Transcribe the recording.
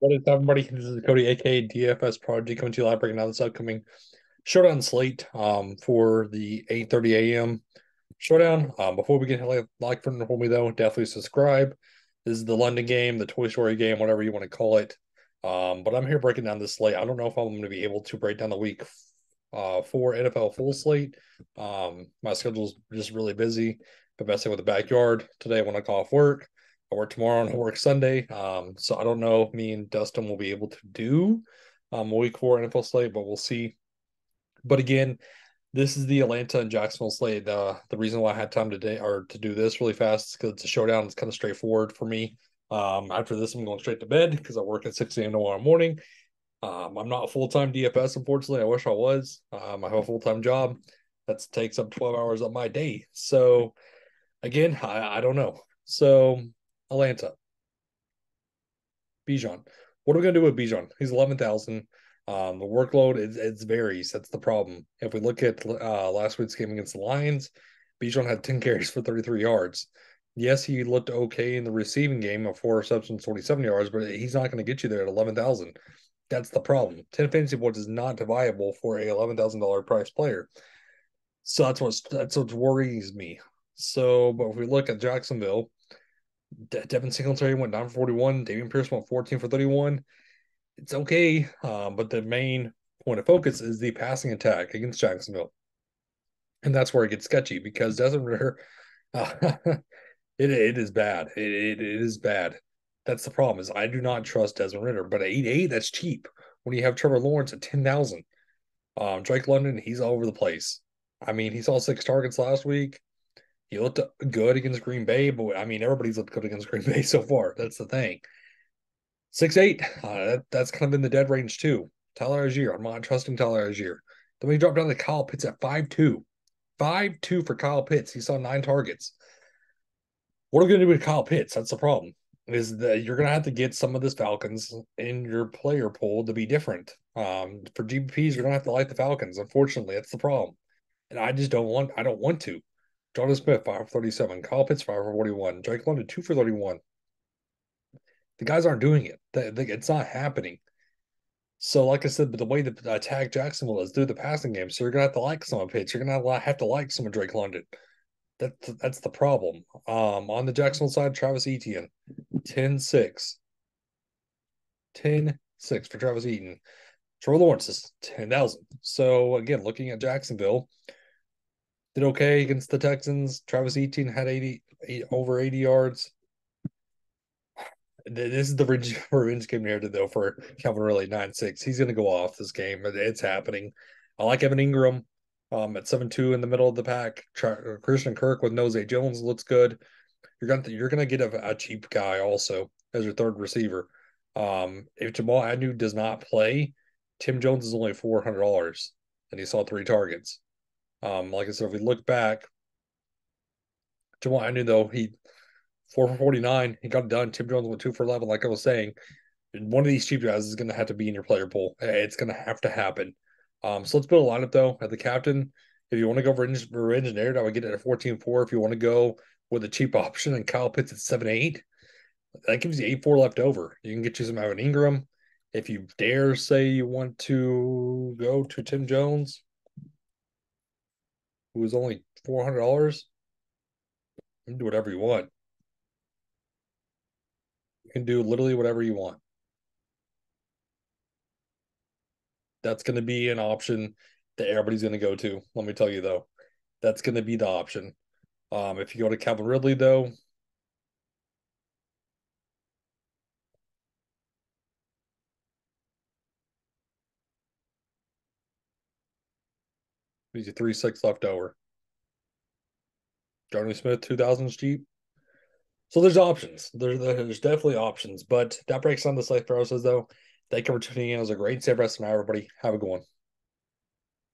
What is up, everybody? This is Cody, aka DFS Prodigy, coming to you live, breaking down this upcoming showdown slate for the 8:30 a.m. showdown. Before we get like for me though, definitely subscribe. This is the London game, the Toy Story game, whatever you want to call it. But I'm here breaking down this slate. I don't know if I'm going to be able to break down the week for NFL full slate. My schedule's just really busy, but messing with the backyard today when I call off work. I work tomorrow and I work Sunday. So I don't know if me and Dustin will be able to do a week four NFL slate, but we'll see. But again, this is the Atlanta and Jacksonville slate. The reason why I had time today or to do this really fast is because it's a showdown. It's kind of straightforward for me. After this, I'm going straight to bed because I work at 6 a.m. tomorrow morning. I'm not a full-time DFS, unfortunately. I wish I was. I have a full-time job that takes up 12 hours of my day. So again, I don't know. So Atlanta, Bijan. What are we gonna do with Bijan? He's 11,000. The workload it varies. That's the problem. If we look at last week's game against the Lions, Bijan had 10 carries for 33 yards. Yes, he looked okay in the receiving game of 4 receptions, 27 yards, but he's not going to get you there at 11,000. That's the problem. 10 fantasy points is not viable for a $11,000 price player. So that's what worries me. So, but if we look at Jacksonville, Devin Singletary went 9 for 41. Dameon Pierce went 14 for 31. It's okay, but the main point of focus is the passing attack against Jacksonville, and that's where it gets sketchy because Desmond Ridder, uh, it is bad. It is bad. That's the problem. Is I do not trust Desmond Ridder, but at 8,800, that's cheap. When you have Trevor Lawrence at 10,000, Drake London, he's all over the place. I mean, he saw 6 targets last week. He looked good against Green Bay, but I mean, everybody's looked good against Green Bay so far. That's the thing. 6'8", that's kind of in the dead range too. Tyler Algier, I'm not trusting Tyler Algier. Then we drop down to Kyle Pitts at 5'2". 5'2" for Kyle Pitts. He saw 9 targets. What are we going to do with Kyle Pitts? That's the problem. Is that you're going to have to get some of this Falcons in your player pool to be different. For GPPs, you're going to have to like the Falcons. Unfortunately, that's the problem. And I just don't want. I don't want to. Jonathan Smith 5 for 37. Kyle Pitts 5 for 41. Drake London 2 for 31. The guys aren't doing it. It's not happening. So, like I said, but the way the attack Jacksonville is through the passing game, so you're gonna have to like some of Pitts. You're gonna have to like some of Drake London. That's the problem. On the Jacksonville side, Travis Etienne, 10-6. 10-6 for Travis Etienne. Trevor Lawrence is 10,000. So again, looking at Jacksonville, did okay against the Texans. Travis Etienne had over 80 yards. This is the revenge game narrative though for Calvin Ridley 9-6. He's going to go off this game. It's happening. I like Evan Ingram at 7-2 in the middle of the pack. Christian Kirk with no Zay Jones looks good. You're gonna get a cheap guy also as your third receiver. If Jamal Agnew does not play, Tim Jones is only $400 and he saw 3 targets. Like I said, if we look back, Jamal Agnew though he 4 for 49. He got it done. Tim Jones went 2 for 11. Like I was saying, one of these cheap guys is going to have to be in your player pool. It's going to have to happen. So let's build a lineup though. At the captain, if you want to go revenge narrative, I would get it at 14-4. If you want to go with a cheap option and Kyle Pitts at 7-8, that gives you 8-4 left over. You can get you some Evan Ingram. If you dare say you want to go to Tim Jones, who is only $400, you can do whatever you want. You can do literally whatever you want. That's going to be an option that everybody's going to go to. Let me tell you though, that's going to be the option. If you go to Calvin Ridley though, he's a 3-6 left over. Johnny Smith 2000 is cheap. So there's options. There's definitely options. But that breaks down the slate process though. Thank you for tuning in. It was a great save rest of everybody. Have a good one.